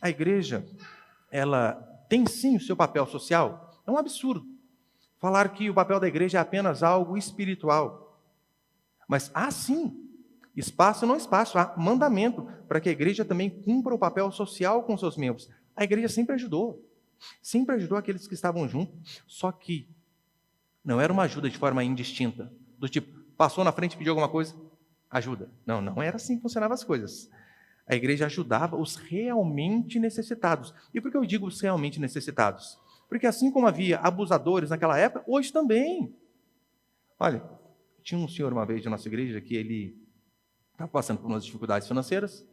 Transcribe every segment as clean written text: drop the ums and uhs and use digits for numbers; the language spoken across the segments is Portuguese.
A igreja, ela tem sim o seu papel social. É um absurdo falar que o papel da igreja é apenas algo espiritual. Mas há sim espaço, não espaço, há mandamento para que a igreja também cumpra o papel social com seus membros. A igreja sempre ajudou aqueles que estavam juntos, só que não era uma ajuda de forma indistinta, do tipo, passou na frente e pediu alguma coisa, ajuda. Não, não era assim que funcionavam as coisas. A igreja ajudava os realmente necessitados. E por que eu digo os realmente necessitados? Porque assim como havia abusadores naquela época, hoje também. Olha, tinha um senhor uma vez de nossa igreja que ele estava passando por umas dificuldades financeiras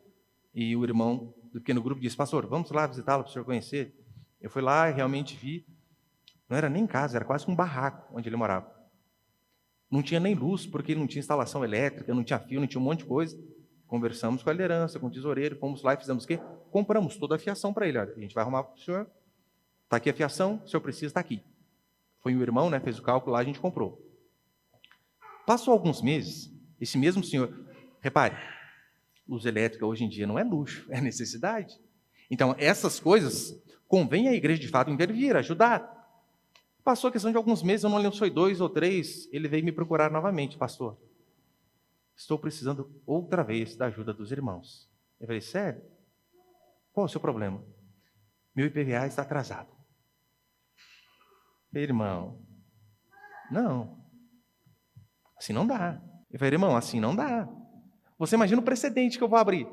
e o irmão do pequeno grupo disse, pastor, vamos lá visitá-lo para o senhor conhecer. Eu fui lá e realmente vi, não era nem casa, era quase um barraco onde ele morava. Não tinha nem luz, porque não tinha instalação elétrica, não tinha fio, não tinha um monte de coisa. Conversamos com a liderança, com o tesoureiro, fomos lá e fizemos o quê? Compramos toda a fiação para ele. Olha, a gente vai arrumar para o senhor, está aqui a fiação, o senhor precisa estar aqui. Foi o irmão, né, fez o cálculo lá, a gente comprou. Passou alguns meses, esse mesmo senhor, repare, luz elétrica hoje em dia não é luxo, é necessidade. Então, essas coisas, convém a igreja de fato intervir, ajudar. Passou a questão de alguns meses, eu não lembro se foi 2 ou 3, ele veio me procurar novamente, pastor. Estou precisando outra vez da ajuda dos irmãos. Eu falei, sério? Qual é o seu problema? Meu IPVA está atrasado. Falei, irmão, não. Assim não dá. Eu falei, irmão, assim não dá. Você imagina o precedente que eu vou abrir.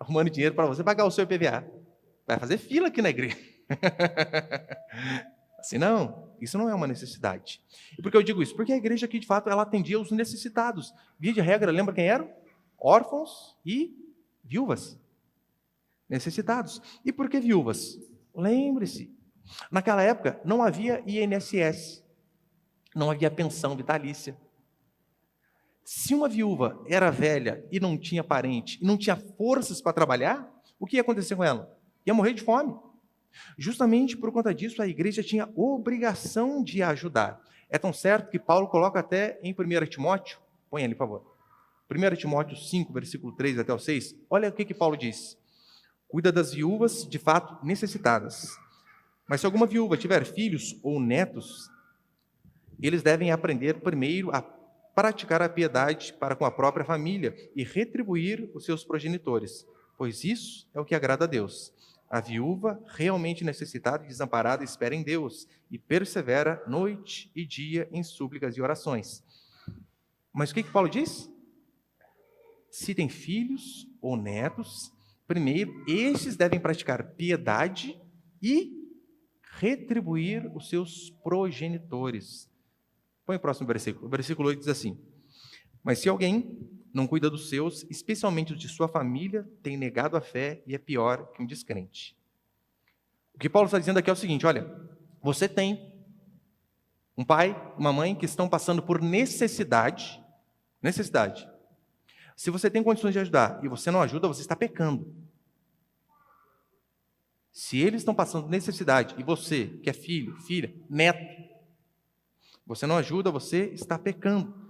Arrumando dinheiro para você pagar o seu IPVA. Vai fazer fila aqui na igreja. Assim não, isso não é uma necessidade. E por que eu digo isso? Porque a igreja aqui, de fato, ela atendia os necessitados. Via de regra, lembra quem eram? Órfãos e viúvas. Necessitados. E por que viúvas? Lembre-se, naquela época não havia INSS, não havia pensão vitalícia. Se uma viúva era velha e não tinha parente, e não tinha forças para trabalhar, o que ia acontecer com ela? Ia morrer de fome. Justamente por conta disso, a igreja tinha obrigação de ajudar. É tão certo que Paulo coloca até em 1 Timóteo, põe ali, por favor, 1 Timóteo 5, versículo 3 até o 6, olha o que Paulo diz. Cuida das viúvas, de fato, necessitadas. Mas se alguma viúva tiver filhos ou netos, eles devem aprender primeiro a praticar a piedade para com a própria família e retribuir os seus progenitores, pois isso é o que agrada a Deus. A viúva, realmente necessitada e desamparada, espera em Deus e persevera noite e dia em súplicas e orações. Mas o que Paulo diz? Se tem filhos ou netos, primeiro, estes devem praticar piedade e retribuir os seus progenitores. Põe o próximo versículo. O versículo 8 diz assim, mas se alguém não cuida dos seus, especialmente de sua família, tem negado a fé e é pior que um descrente. O que Paulo está dizendo aqui é o seguinte, olha, você tem um pai, uma mãe que estão passando por necessidade. Se você tem condições de ajudar e você não ajuda, você está pecando. Se eles estão passando necessidade e você, que é filho, filha, neto, você não ajuda, você está pecando.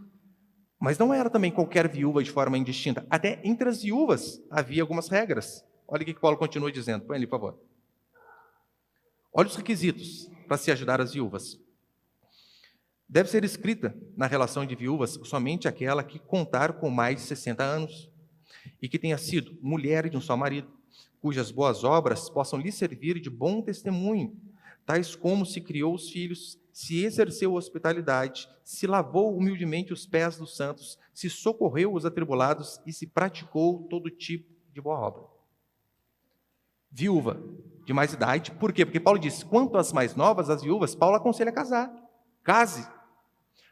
Mas não era também qualquer viúva de forma indistinta. Até entre as viúvas havia algumas regras. Olha o que Paulo continua dizendo. Põe ali, por favor. Olha os requisitos para se ajudar as viúvas. Deve ser escrita na relação de viúvas somente aquela que contar com mais de 60 anos e que tenha sido mulher de um só marido, cujas boas obras possam lhe servir de bom testemunho, tais como se criou os filhos, se exerceu hospitalidade, se lavou humildemente os pés dos santos, se socorreu os atribulados e se praticou todo tipo de boa obra. Viúva de mais idade, por quê? Porque Paulo diz, quanto às mais novas, as viúvas, Paulo aconselha a casar. Case.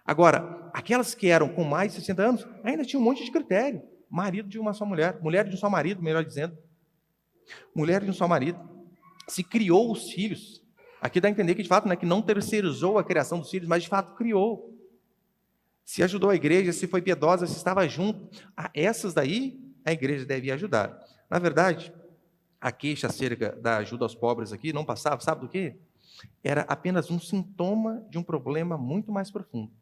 Agora, aquelas que eram com mais de 60 anos, ainda tinha um monte de critério. Marido de uma só mulher, mulher de um só marido, melhor dizendo. Mulher de um só marido. Se criou os filhos. Aqui dá a entender que, de fato, não é que não terceirizou a criação dos filhos, mas, de fato, criou. Se ajudou a igreja, se foi piedosa, se estava junto. A essas daí, a igreja deve ajudar. Na verdade, a queixa acerca da ajuda aos pobres aqui não passava, sabe do quê? Era apenas um sintoma de um problema muito mais profundo.